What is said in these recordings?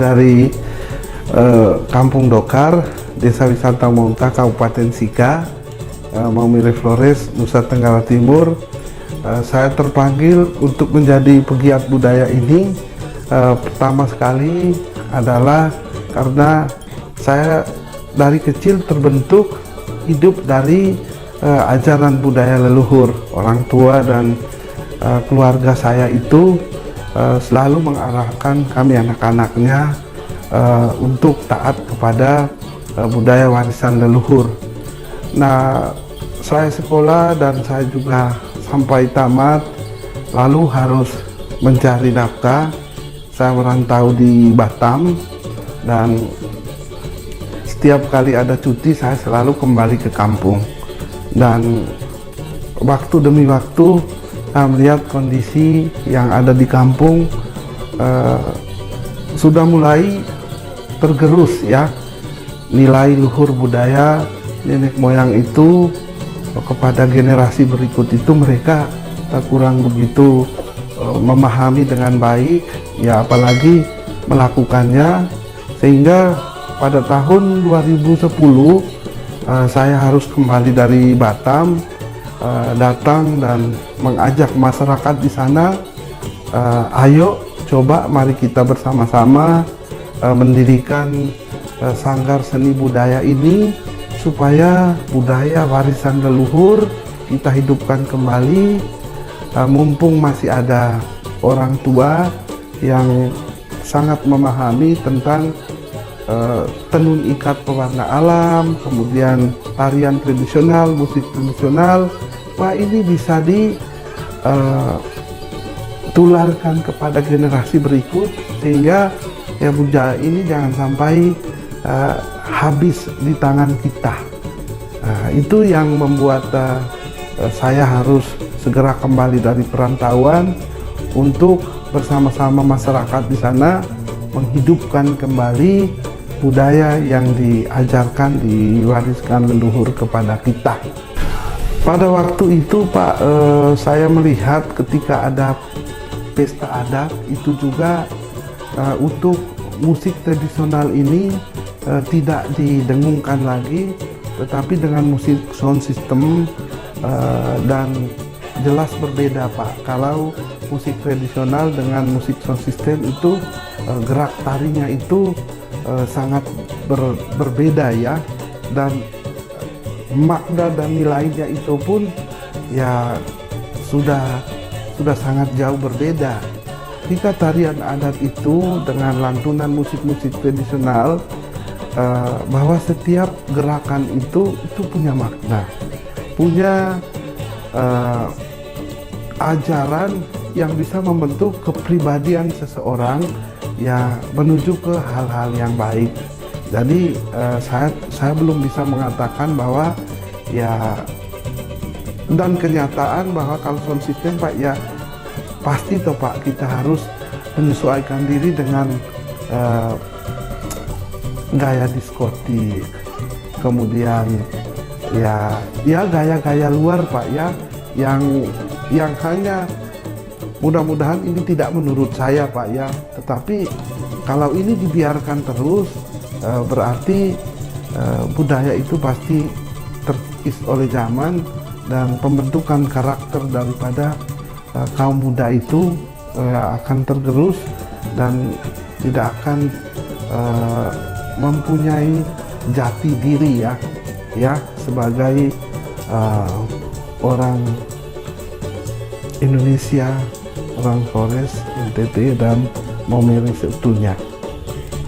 dari Kampung Dokar, Desa Wisata Monta, Kabupaten Sika, Maumere Flores, Nusa Tenggara Timur. Saya terpanggil untuk menjadi pegiat budaya ini. Pertama sekali adalah karena saya dari kecil terbentuk hidup dari ajaran budaya leluhur. Orang tua dan keluarga saya itu selalu mengarahkan kami anak-anaknya untuk taat kepada budaya warisan leluhur. Nah, saya sekolah dan saya juga sampai tamat, lalu harus mencari nafkah. Saya merantau di Batam dan setiap kali ada cuti saya selalu kembali ke kampung. Dan waktu demi waktu saya melihat kondisi yang ada di kampung sudah mulai tergerus ya, nilai luhur budaya nenek moyang itu kepada generasi berikut itu mereka tak kurang begitu memahami dengan baik ya, apalagi melakukannya, sehingga pada tahun 2010 saya harus kembali dari Batam, datang dan mengajak masyarakat di sana, ayo coba mari kita bersama-sama mendirikan sanggar seni budaya ini supaya budaya warisan leluhur kita hidupkan kembali, mumpung masih ada orang tua yang sangat memahami tentang tenun ikat pewarna alam, kemudian tarian tradisional, musik tradisional. Wah, ini bisa ditularkan kepada generasi berikut sehingga ya budaya ini jangan sampai habis di tangan kita. Itu yang membuat saya harus segera kembali dari perantauan untuk bersama-sama masyarakat di sana menghidupkan kembali budaya yang diajarkan, diwariskan leluhur kepada kita. Pada waktu itu Pak, saya melihat ketika ada pesta adat itu juga untuk musik tradisional ini tidak didengungkan lagi, tetapi dengan musik sound system, dan jelas berbeda Pak. Kalau musik tradisional dengan musik sound system itu gerak tarinya itu sangat berbeda ya, dan makna dan nilainya itu pun ya sudah sangat jauh berbeda. Jika tarian adat itu dengan lantunan musik-musik tradisional, bahwa setiap gerakan itu punya makna, punya ajaran yang bisa membentuk kepribadian seseorang ya menuju ke hal-hal yang baik. Jadi saya belum bisa mengatakan bahwa ya, dan kenyataan bahwa kalau sound system Pak ya pasti toh Pak, kita harus menyesuaikan diri dengan gaya diskotik, kemudian ya gaya-gaya luar Pak ya, yang hanya mudah-mudahan ini tidak menurut saya Pak ya, tetapi kalau ini dibiarkan terus berarti budaya itu pasti terkikis oleh zaman, dan pembentukan karakter daripada kaum muda itu akan tergerus dan tidak akan mempunyai jati diri ya sebagai orang Indonesia, orang Flores, NTT dan Maumere seutuhnya.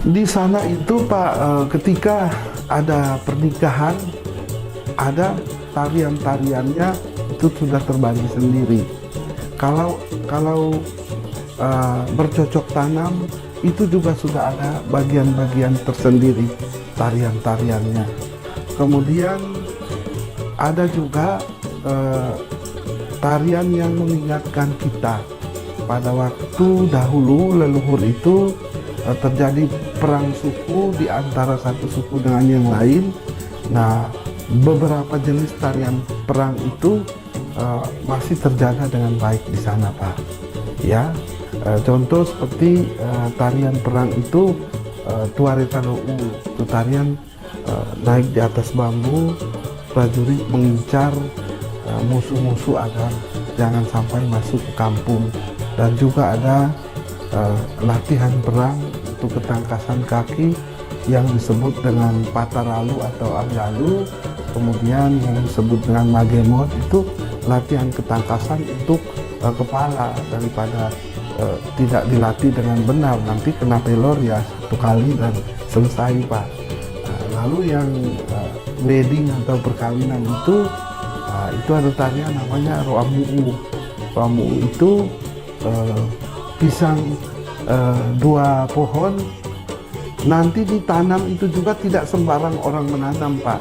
Di sana itu Pak, ketika ada pernikahan, ada tarian-tariannya itu sudah terbagi sendiri. Kalau bercocok tanam itu juga sudah ada bagian-bagian tersendiri tarian-tariannya. Kemudian ada juga tarian yang mengingatkan kita pada waktu dahulu leluhur itu terjadi perang suku di antara satu suku dengan yang lain. Nah, beberapa jenis tarian perang itu masih terjaga dengan baik di sana Pak ya. Contoh seperti tarian perang itu Tuaretano itu tarian naik di atas bambu, prajurit mengincar musuh-musuh agar jangan sampai masuk ke kampung, dan juga ada latihan perang untuk ketangkasan kaki yang disebut dengan pataralu atau agalu, kemudian yang disebut dengan magemot, itu latihan ketangkasan untuk kepala, daripada tidak dilatih dengan benar nanti kena pelor ya satu kali dan selesai Pak. Lalu yang wedding atau perkawinan itu ada tarian namanya roamuu. Roamuu itu pisang dua pohon nanti ditanam, itu juga tidak sembarang orang menanam Pak.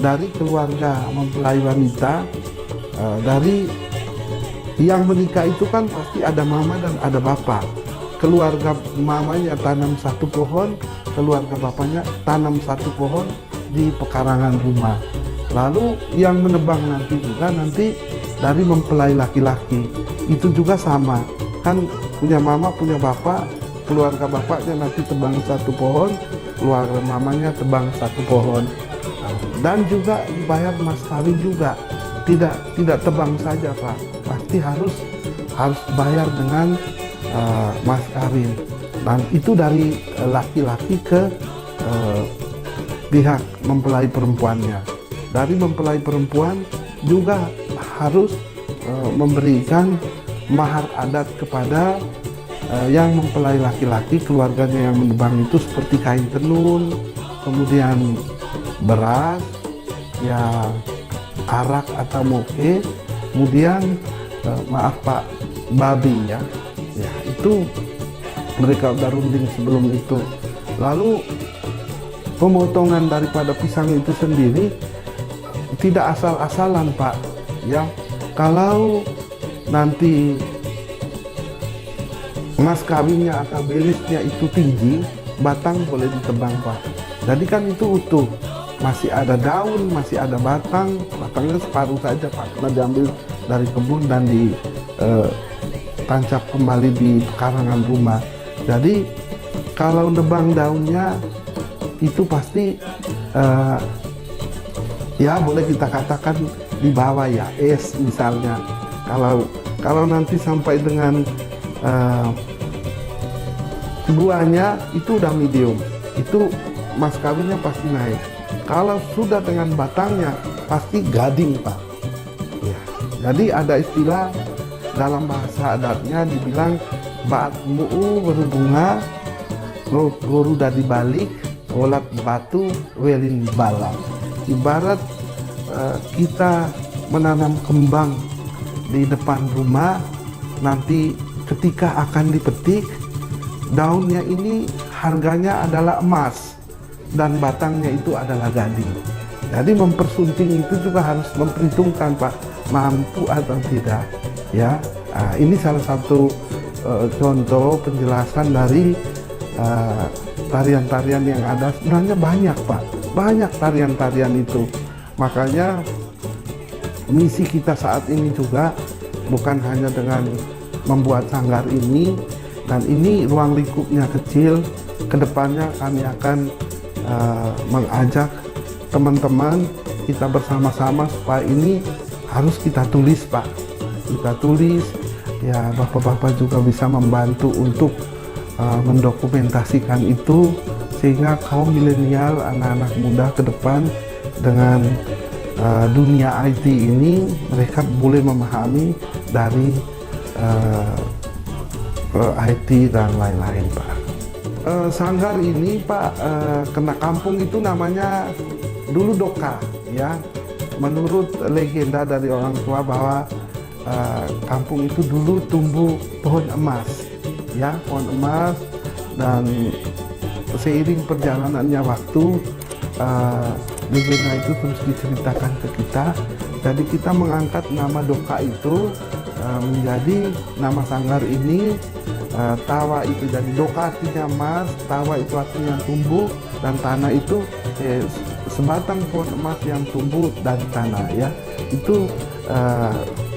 Dari keluarga mempelai wanita, dari yang menikah itu kan pasti ada mama dan ada bapak. Keluarga mamanya tanam satu pohon, keluarga bapaknya tanam satu pohon di pekarangan rumah. Lalu yang menebang nanti dari mempelai laki-laki itu juga sama, kan punya mama punya bapak, keluarga bapaknya nanti tebang satu pohon, keluarga mamanya tebang satu pohon. Dan juga dibayar mas kawin juga, tidak tebang saja Pak, pasti harus bayar dengan mas kawin. Dan itu dari laki-laki ke pihak mempelai perempuannya. Dari mempelai perempuan juga harus memberikan mahar adat kepada yang mempelai laki-laki, keluarganya yang menebang itu, seperti kain tenun, kemudian beras, ya arak atau moke, kemudian maaf Pak, babi ya itu mereka udah runding sebelum itu. Lalu pemotongan daripada pisang itu sendiri tidak asal-asalan Pak ya. Kalau nanti mas kawinnya atau belisnya itu tinggi, batang boleh ditebang Pak. Jadi kan itu utuh, masih ada daun, masih ada batangnya separuh saja Pak, karena diambil dari kebun dan ditancap kembali di karangan rumah. Jadi kalau nebang daunnya itu pasti ya boleh kita katakan di bawah ya, es misalnya. Kalau nanti sampai dengan buahnya itu udah medium, itu mas kawinnya pasti naik. Kalau sudah dengan batangnya pasti gading Pak ya. Jadi ada istilah dalam bahasa adatnya dibilang baat muu berbunga guru dari balik olat batu welin balam. Ibarat kita menanam kembang di depan rumah, nanti ketika akan dipetik, daunnya ini harganya adalah emas dan batangnya itu adalah gading. Jadi mempersunting itu juga harus memperhitungkan Pak, mampu atau tidak ya. Ini salah satu contoh penjelasan dari tarian-tarian yang ada. Sebenarnya banyak Pak, banyak tarian-tarian itu. Makanya misi kita saat ini juga bukan hanya dengan membuat sanggar ini, dan ini ruang lingkupnya kecil. Kedepannya kami akan mengajak teman-teman kita bersama-sama supaya ini harus kita tulis Pak, kita tulis ya. Bapak-bapak juga bisa membantu untuk mendokumentasikan itu, sehingga kaum milenial, anak-anak muda ke depan dengan dunia IT ini mereka boleh memahami dari IT dan lain-lain Pak. Sanggar ini Pak, kena kampung itu namanya dulu doka ya. Menurut legenda dari orang tua bahwa kampung itu dulu tumbuh pohon emas ya, pohon emas, dan seiring perjalanannya waktu legenda itu terus diceritakan ke kita. Jadi kita mengangkat nama doka itu menjadi nama sanggar ini. Tawa itu dari doka artinya emas, tawa itu artinya tumbuh, dan tanah itu sebatang pohon emas yang tumbuh dari tanah ya. Itu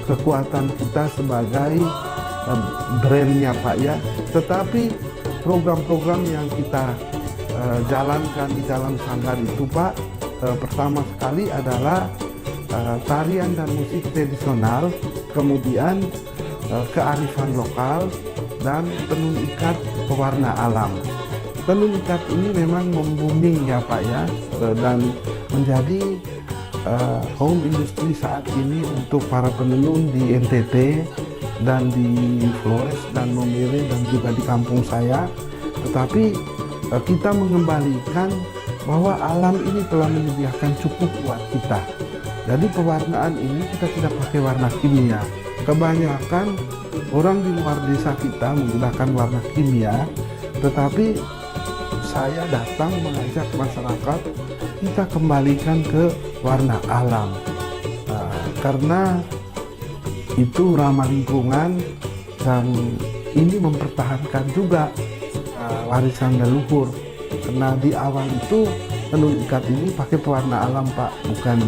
kekuatan kita sebagai brandnya Pak ya. Tetapi program-program yang kita jalankan di dalam sanggar itu Pak, pertama sekali adalah tarian dan musik tradisional, kemudian kearifan lokal, dan tenun ikat pewarna alam. Tenun ikat ini memang membumi ya Pak ya, dan menjadi home industri saat ini untuk para penenun di NTT dan di Flores dan Momere dan juga di kampung saya. Tetapi kita mengembalikan bahwa alam ini telah menyediakan cukup buat kita. Jadi pewarnaan ini kita tidak pakai warna kimia. Kebanyakan orang di luar desa kita menggunakan warna kimia, tetapi saya datang mengajak masyarakat kita kembalikan ke warna alam, karena itu ramah lingkungan dan ini mempertahankan juga warisan leluhur. Karena di awal itu tenun ikat ini pakai pewarna alam Pak, bukan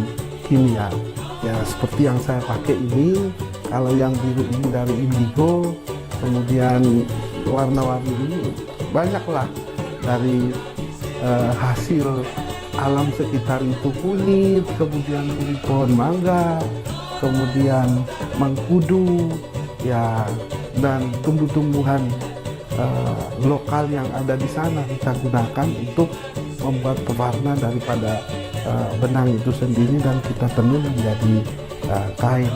kimia. Ya seperti yang saya pakai ini, kalau yang biru ini dari indigo, kemudian warna-warni ini banyaklah dari hasil alam sekitar itu, kunyit, kemudian kulit pohon mangga, kemudian mengkudu ya, dan tumbuh-tumbuhan lokal yang ada di sana kita gunakan untuk membuat pewarna daripada benang itu sendiri, dan kita tenun menjadi kain.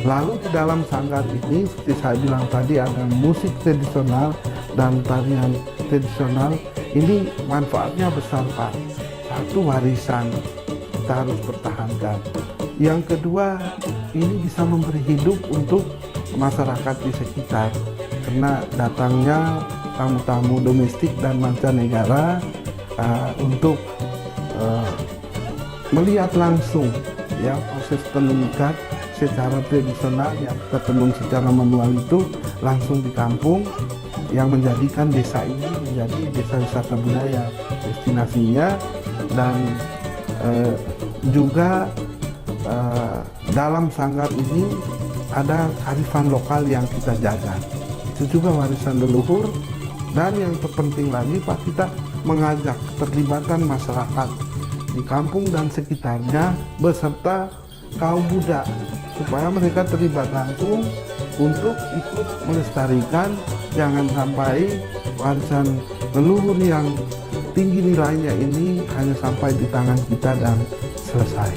Lalu di dalam sanggar ini seperti saya bilang tadi ada musik tradisional dan tarian tradisional. Ini manfaatnya besar Pak. Satu, warisan kita harus pertahankan. Yang kedua, ini bisa memberi hidup untuk masyarakat di sekitar, karena datangnya tamu-tamu domestik dan mancanegara untuk melihat langsung ya proses tenun ikat secara tradisional yang kita tenun secara manual itu langsung di kampung, yang menjadikan desa ini menjadi desa wisata budaya destinasinya. Dan juga dalam sanggar ini ada kearifan lokal yang kita jaga, itu juga warisan leluhur. Dan yang terpenting lagi Pak, kita mengajak keterlibatan masyarakat di kampung dan sekitarnya beserta kaum muda supaya mereka terlibat langsung untuk ikut melestarikan. Jangan sampai warisan leluhur yang tinggi nilainya ini hanya sampai di tangan kita dan selesai.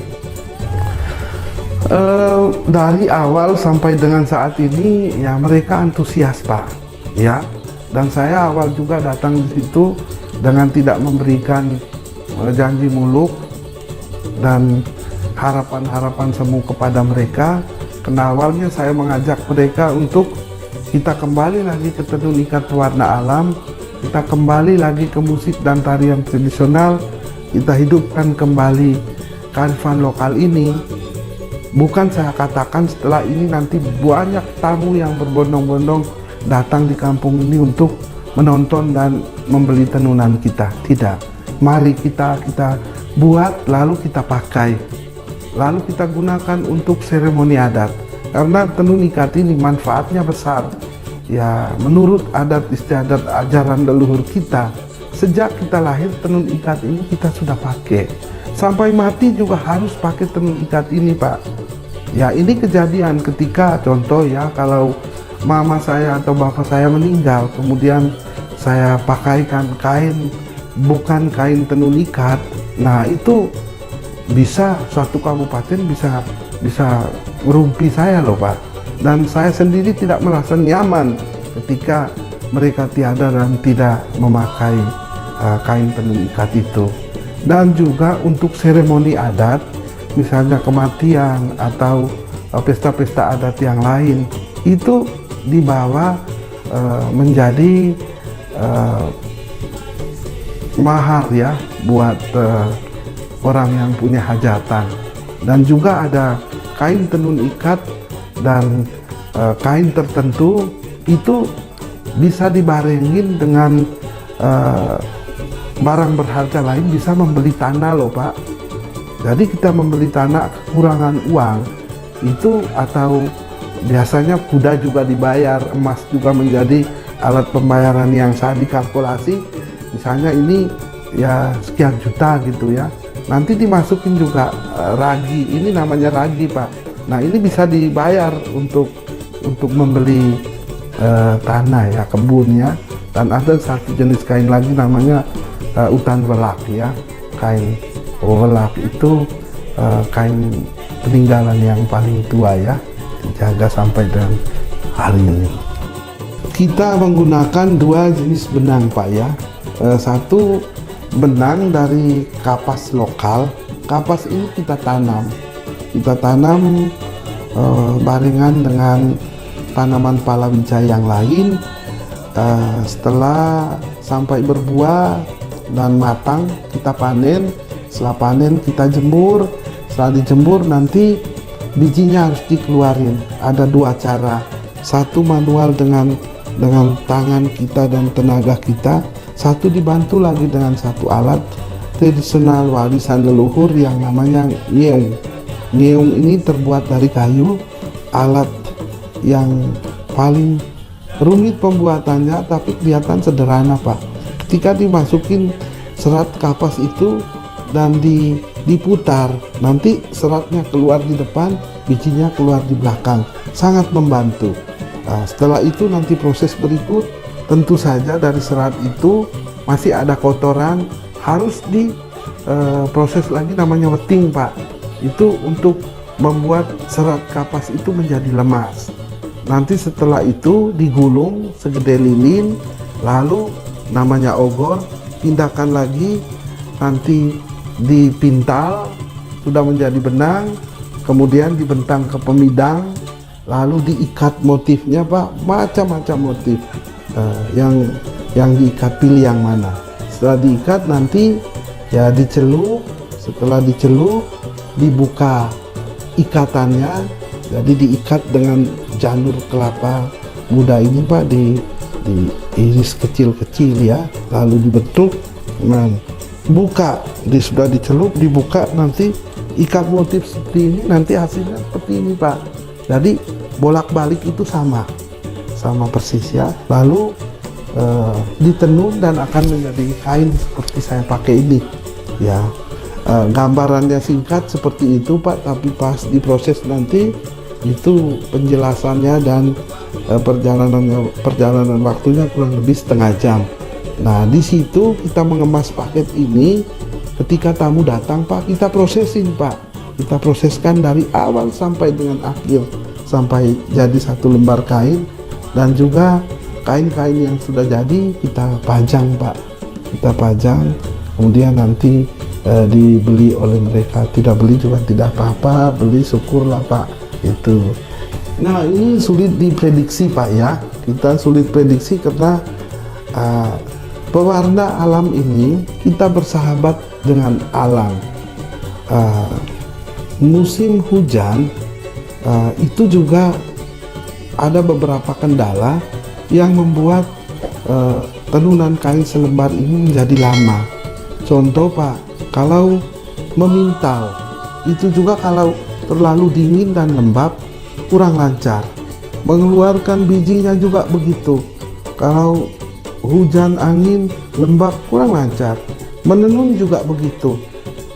Dari awal sampai dengan saat ini ya mereka antusias Pak ya, dan saya awal juga datang di situ dengan tidak memberikan janji muluk dan harapan-harapan semu kepada mereka. Karena awalnya saya mengajak mereka untuk kita kembali lagi ke tenun ikat pewarna alam, kita kembali lagi ke musik dan tarian tradisional, kita hidupkan kembali kearifan lokal ini. Bukan saya katakan setelah ini nanti banyak tamu yang berbondong-bondong datang di kampung ini untuk menonton dan membeli tenunan kita. Tidak. Mari kita buat, lalu kita pakai, lalu kita gunakan untuk seremoni adat. Karena tenun ikat ini manfaatnya besar. Ya, menurut adat istiadat ajaran leluhur kita, sejak kita lahir tenun ikat ini kita sudah pakai. Sampai mati juga harus pakai tenun ikat ini Pak. Ya, ini kejadian ketika contoh ya, kalau mama saya atau bapak saya meninggal, kemudian saya pakaikan kain, bukan kain tenun ikat. Nah, itu bisa suatu kabupaten bisa merumpi saya loh Pak. Dan saya sendiri tidak merasa nyaman ketika mereka tiada dan tidak memakai kain tenun ikat itu. Dan juga untuk seremoni adat, misalnya kematian atau pesta-pesta adat yang lain, itu dibawa menjadi mahar ya buat orang yang punya hajatan. Dan juga ada kain tenun ikat dan kain tertentu itu bisa dibarengin dengan barang berharga lain, bisa membeli tanah loh Pak. Jadi kita membeli tanah kekurangan uang itu, atau biasanya kuda juga dibayar, emas juga menjadi alat pembayaran yang saat dikalkulasi. Misalnya ini ya sekian juta gitu ya. Nanti dimasukin juga ragi, ini namanya ragi Pak. Nah ini bisa dibayar untuk membeli tanah ya, kebunnya. Dan ada satu jenis kain lagi namanya utan welak ya, kain welak itu kain peninggalan yang paling tua ya, dijaga sampai dengan hari ini. Kita menggunakan dua jenis benang Pak ya. Satu benang dari kapas lokal. Kapas ini kita tanam barengan dengan tanaman palawija yang lain. Setelah sampai berbuah dan matang, kita panen. Setelah panen kita jemur. Setelah dijemur nanti bijinya harus dikeluarin. Ada dua cara, satu manual dengan tangan kita dan tenaga kita, satu dibantu lagi dengan satu alat tradisional warisan leluhur yang namanya ngeong. Ngeong ini terbuat dari kayu, alat yang paling rumit pembuatannya tapi kelihatan sederhana Pak. Ketika dimasukin serat kapas itu dan diputar, nanti seratnya keluar di depan, bijinya keluar di belakang, sangat membantu. Nah, setelah itu nanti proses berikut, tentu saja dari serat itu masih ada kotoran, harus diproses lagi namanya weting Pak. Itu untuk membuat serat kapas itu menjadi lemas. Nanti setelah itu digulung segede lilin, lalu namanya ogor, pindahkan lagi, nanti dipintal, sudah menjadi benang, kemudian dibentang ke pemidang, lalu diikat motifnya Pak, macam-macam motif yang diikat, pilih yang mana. Setelah diikat nanti ya dicelup, setelah dicelup dibuka ikatannya, jadi diikat dengan janur kelapa muda ini Pak, diiris kecil-kecil ya, lalu dibentuk. Nah, buka, sudah dicelup, dibuka, nanti ikat motif seperti ini, nanti hasilnya seperti ini Pak. Jadi bolak-balik itu sama persis ya, lalu ditenun dan akan menjadi kain seperti saya pakai ini ya. Gambarannya singkat seperti itu Pak, tapi pas diproses nanti itu penjelasannya dan perjalanan waktunya kurang lebih setengah jam. Nah di situ kita mengemas paket ini, ketika tamu datang Pak, kita prosesin Pak, kita proseskan dari awal sampai dengan akhir, sampai jadi satu lembar kain. Dan juga kain-kain yang sudah jadi kita pajang Pak, kita pajang, kemudian nanti dibeli oleh mereka. Tidak beli juga tidak apa-apa, beli syukurlah Pak itu. Nah ini sulit diprediksi Pak ya, kita sulit prediksi karena pewarna alam ini kita bersahabat dengan alam. Musim hujan itu juga ada beberapa kendala yang membuat tenunan kain selembar ini menjadi lama. Contoh Pak, kalau memintal itu juga kalau terlalu dingin dan lembab kurang lancar. Mengeluarkan bijinya juga begitu, kalau hujan angin lembab kurang lancar. Menenun juga begitu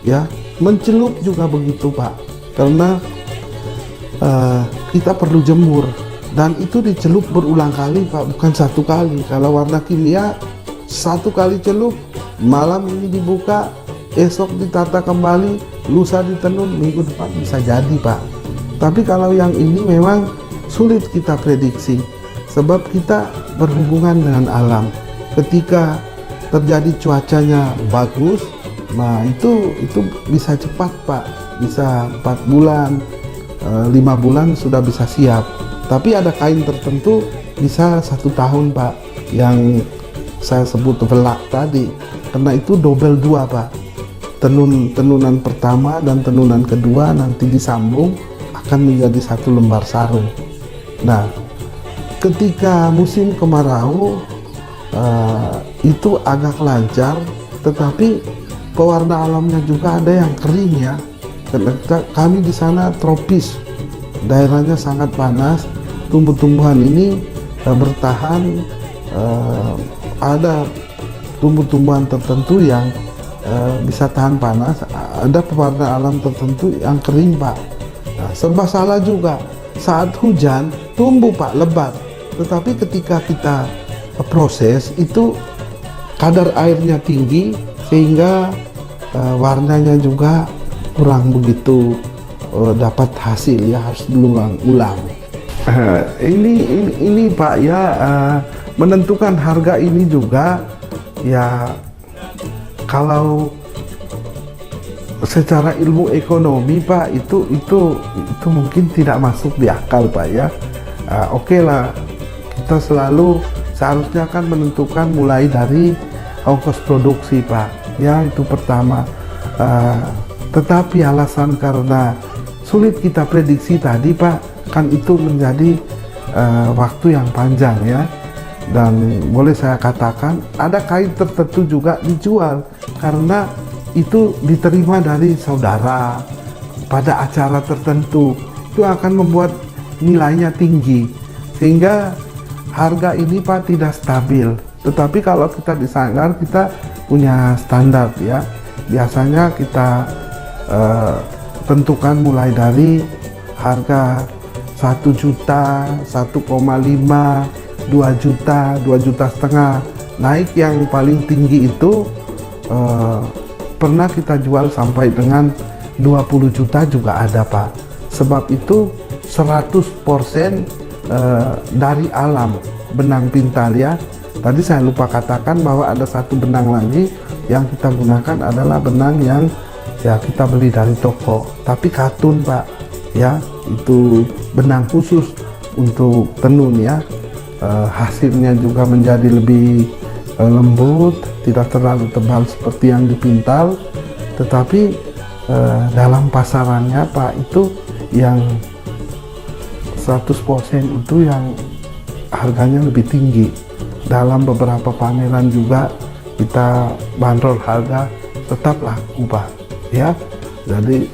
ya, mencelup juga begitu Pak, karena kita perlu jemur dan itu dicelup berulang kali Pak, bukan satu kali. Kalau warna kimia satu kali celup, malam ini dibuka, esok ditata kembali, lusa ditenun, minggu depan bisa jadi Pak. Tapi kalau yang ini memang sulit kita prediksi, sebab kita berhubungan dengan alam. Ketika terjadi cuacanya bagus, nah itu bisa cepat Pak, bisa 4 bulan, 5 bulan sudah bisa siap. Tapi ada kain tertentu bisa 1 tahun Pak, yang saya sebut velak tadi, karena itu double 2 Pak. Tenunan pertama dan tenunan kedua nanti disambung akan menjadi 1 lembar sarung. Nah ketika musim kemarau itu agak lancar, tetapi pewarna alamnya juga ada yang kering ya. Kami di sana tropis, daerahnya sangat panas, tumbuh-tumbuhan ini bertahan. Ada tumbuh-tumbuhan tertentu yang bisa tahan panas. Ada pewarna alam tertentu yang kering Pak. Nah, serba salah juga. Saat hujan tumbuh Pak, lebat. Tetapi ketika kita proses itu kadar airnya tinggi sehingga warnanya juga kurang begitu dapat hasil ya, harus diulang-ulang. Ini Pak ya, menentukan harga ini juga ya, kalau secara ilmu ekonomi Pak itu mungkin tidak masuk di akal Pak ya. Oke lah, kita selalu seharusnya kan menentukan mulai dari ongkos produksi Pak ya, itu pertama. Tetapi alasan karena sulit kita prediksi tadi Pak, kan itu menjadi waktu yang panjang ya. Dan boleh saya katakan ada kain tertentu juga dijual karena itu diterima dari saudara pada acara tertentu, itu akan membuat nilainya tinggi sehingga harga ini Pak tidak stabil. Tetapi kalau kita di sanggar kita punya standar ya, biasanya kita tentukan mulai dari harga 1 juta, 1,5, 2 juta, 2,5 juta, naik yang paling tinggi itu pernah kita jual sampai dengan 20 juta juga ada Pak. Sebab itu 100% dari alam benang pintal ya. Tadi saya lupa katakan bahwa ada satu benang lagi yang kita gunakan adalah benang yang ya kita beli dari toko, tapi katun Pak ya, itu benang khusus untuk tenun ya. Hasilnya juga menjadi lebih lembut, tidak terlalu tebal seperti yang dipintal, tetapi dalam pasarannya Pak itu yang 100% itu yang harganya lebih tinggi. Dalam beberapa pameran juga kita bandrol harga tetap laku Pak ya. Jadi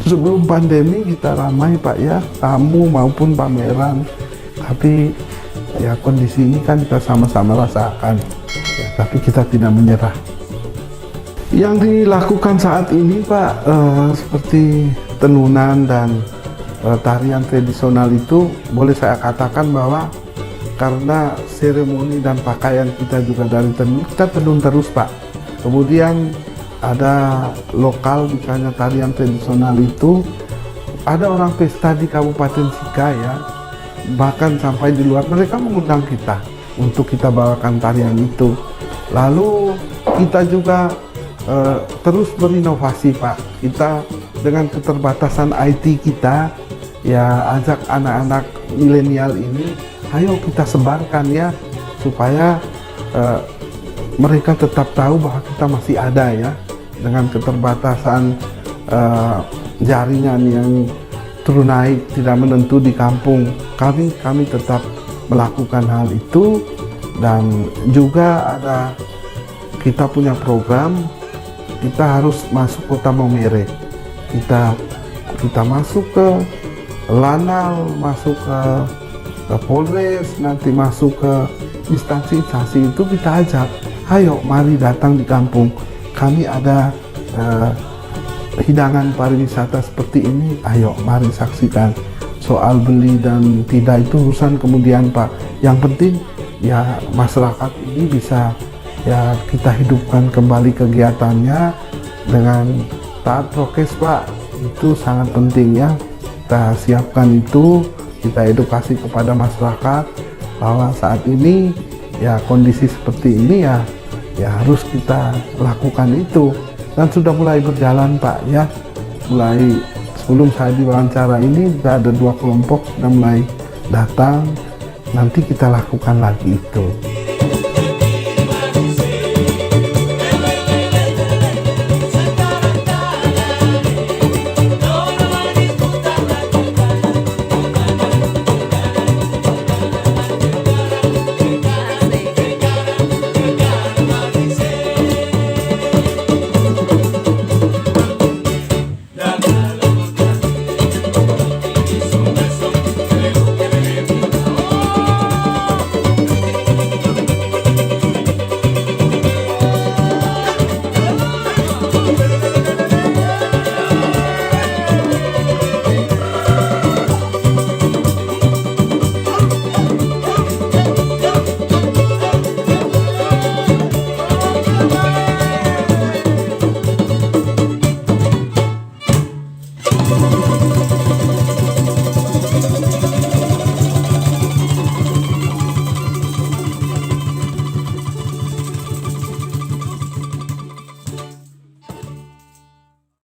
sebelum pandemi kita ramai Pak ya, tamu maupun pameran, tapi ya kondisi ini kan kita sama-sama rasakan ya, tapi kita tidak menyerah. Yang dilakukan saat ini Pak seperti tenunan dan tarian tradisional itu boleh saya katakan bahwa karena seremoni dan pakaian kita juga dari tenun, kita tenun terus Pak. Kemudian ada lokal, misalnya tarian tradisional itu ada orang pesta di Kabupaten Sika ya, bahkan sampai di luar mereka mengundang kita untuk kita bawakan tarian itu. Lalu kita juga terus berinovasi Pak. Kita dengan keterbatasan IT kita ya, ajak anak-anak milenial ini, ayo kita sebarkan ya, supaya mereka tetap tahu bahwa kita masih ada ya. Dengan keterbatasan jaringan yang terus naik tidak menentu di kampung, kami tetap melakukan hal itu. Dan juga ada, kita punya program, kita harus masuk kota Maumere, kita masuk ke Lanal, masuk ke Polres, nanti masuk ke instansi-instansi itu kita ajak, ayo mari datang di kampung kami, ada hidangan pariwisata seperti ini, ayo mari saksikan. Soal beli dan tidak itu urusan kemudian Pak, yang penting ya masyarakat ini bisa ya kita hidupkan kembali kegiatannya dengan taat prokes Pak, itu sangat penting ya. Kita siapkan itu, kita edukasi kepada masyarakat bahwa saat ini ya kondisi seperti ini ya harus kita lakukan itu. Dan sudah mulai berjalan Pak ya, mulai sebelum saya diwawancara ini sudah ada 2 kelompok sudah mulai datang, nanti kita lakukan lagi itu. Thank you.